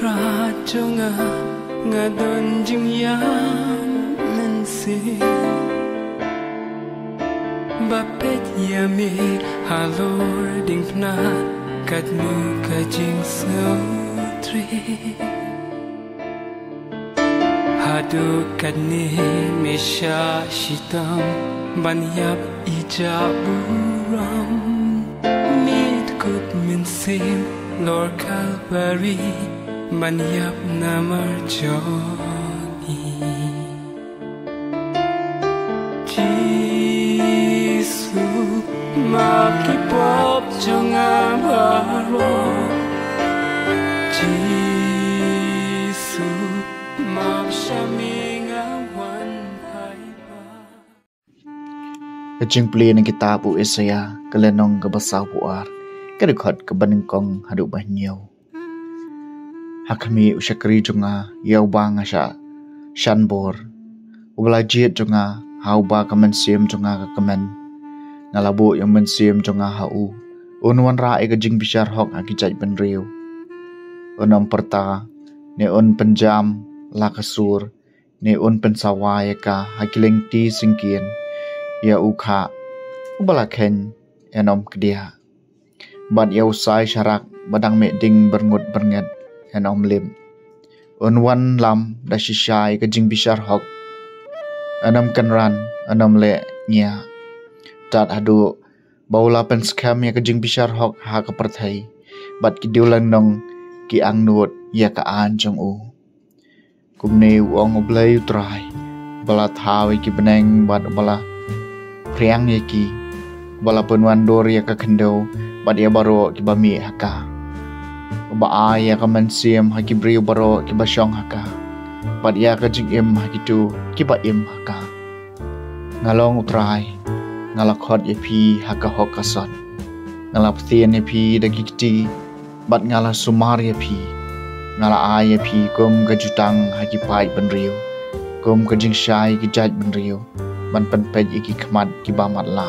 jonga ngadon jing yam nansi bapet yami halor ding na kat mu kajing sotri hadu kat ni mesha shitam banyap ijaburam mid kup min sim Lord Calvary Manyap namar joni Jisu makipop jonga baro Jisu mapshaminga wan haiba Kajing puli ng kitabu Isaya kalenong kabasaw puar kadukhat kabaningkong hadu banyaw hakami usyakri jonga yaw ba nga siya shanbor ublajit jonga hau ba kamansim jonga kakaman ngalabo yung mansim jonga hau unwan rae kajing bishar hok akijaj benriw unam perta ne un penjam lakasur ne un pensawaya ka hakiling ti singkien ya ukha ubalaken enom kedia Bad yaw sai syarak badang me ding berngut bernget en om lim unwan lam da shishay kajing bishar hok anam kanran anam le nya tat hadu baula pen skam ya kajing bishar hok ha ka perthai bad ki diulang nong ki ang nuot ya ka an jong u kumne wong oblay utrai bala thawi ki beneng bad bala priang ye ki bala penwan dor ya ka kendo bad ya baro ki bami haka ba ya ka mansim haki brio baro ki basyong haka bad ya ka jing im hakitu ki ba im haka ngalong utrai ngalakhot ye pi haka hokasot ngalap thien ye pi dagikti bad ngala sumar ye pi ngala ye pi kum ka jutang haki pai benrio kum ka jing shai ki jaj benrio ban pen pej iki khmat ki ba mat la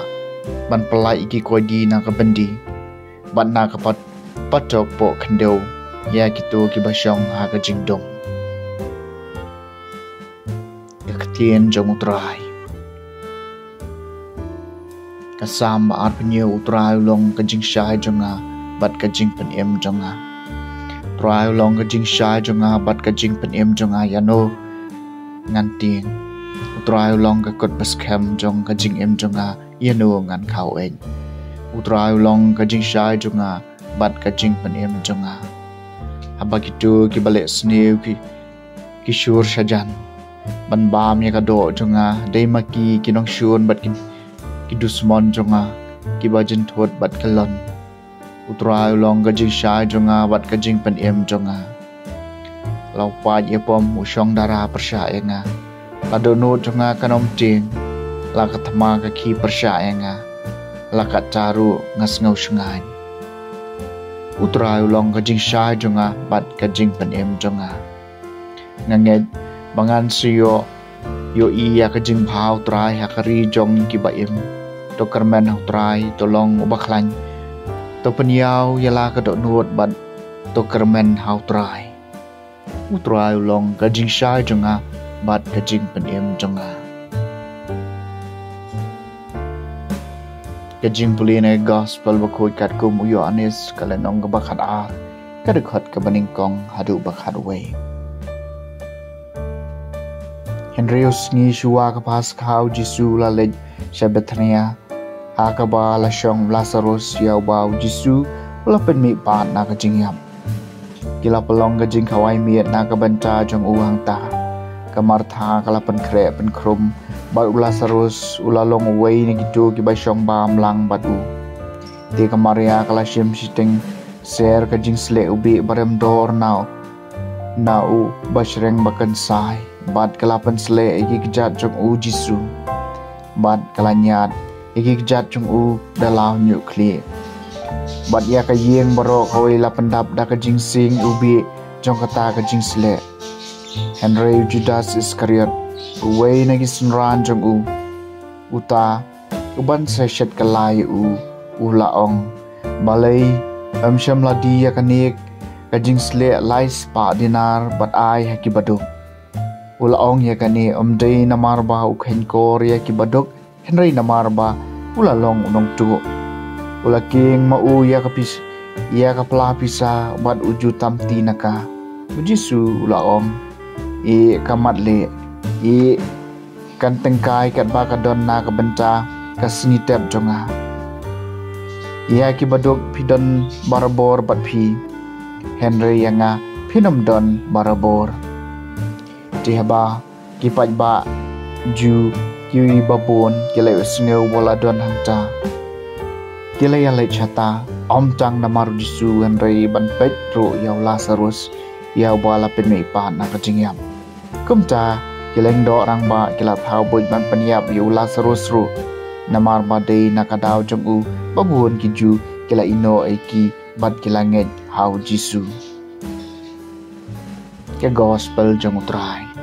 ban pelai iki kodi na ka bendi ban na ka patok po kendo ya kitu ki basyong ha ka jingdong ya ketien jong utrai kasam ba arpenyo utrai long ka jing shai jonga bat ka jing pen em jonga utrai long ka jing shai jonga bat ka jing pen em jonga yano nganting utrai long ka kot baskem jong ka jing em jonga yano ngan khau eng utrai long ka jing shai jonga bat ka jing pen em jonga haba kitu ki balik snew ki shur shajan ban bam ya ka do jonga dei maki ki nong shun bat ki dusmon jonga ki bajin thot bat kalon utrai long ka jing shai jonga bat ka jing pen em jonga lau pa ye pom usong dara persya enga la do no jonga kanom ting la ka thama ka ki persya enga la ka taru ngas ngau shngai utrai long ka jing shai jonga bat ka jing pen em jonga nganget bangan siyo yo iya ka jing phau trai hakari jong ki ba em to kermen trai to long ubaklan to penyaw yala ka do nuot bat to kermen hau trai utrai long ka jing shai jonga bat ka jing pen em jonga kajing puline gospel bakoi kat kum uyo anis kalenong ka bakhat a kadukhat ka baningkong hadu bakhat we Henrius ngi shuwa ka pas khau Jisu la le Bethania ha ka ba la shong Lazarus yaw ba Jisu la pen mi pa na ka jing yam kila pelong ka jing khawai mi na ka banta jong uang ta ka Martha ka la pen kre pen krum bat Lazarus ulalong away ni gitu ki basyong bam lang batu ti ka Maria kala shim siting ser ka jing sle ubi barem dor now bashreng bakan sai bat kala pen sle iki kijat jong u Jisu bat kala nyat iki kijat jong u dalau nyu kli bat ya ka yeng baro kawai la pendap da ka jing sing ubi jong kata ka jing sle Henry Judas Iscariot uway nagi sunran jong u uta uban seshet kalai u laong balay sham ladi ya kanik kajing sle lai spa dinar bat ai haki baduk. Ula ong ya kani omdei namar ba ukhen kor ya ki baduk henry namar ba ula long unong tu. Ula king mau ya kapis ya kapla pisa bat uju tamti naka. Bujisu ula ong i kamat le i kan tengkai kat ba kadon na kabenta kasni tep jonga. Ia ki baduk pidon barabor bat pi Henry yanga pinom don barabor. Tihaba ki pat ba ju ki babon kilai usngeu bola don hangta. Kilai alai chata om tang namaru disu Henry ban pet ro yaw Lazarus yaw bala penei pa na kajingyam. Kumta kileng do orang ba kilat hau boy ban peniap yaw Lazarus ro namar ba dei nakadaw jong u babun kiju kila ino eki bat kilanget hau Jisu. Ke gospel jong utrai.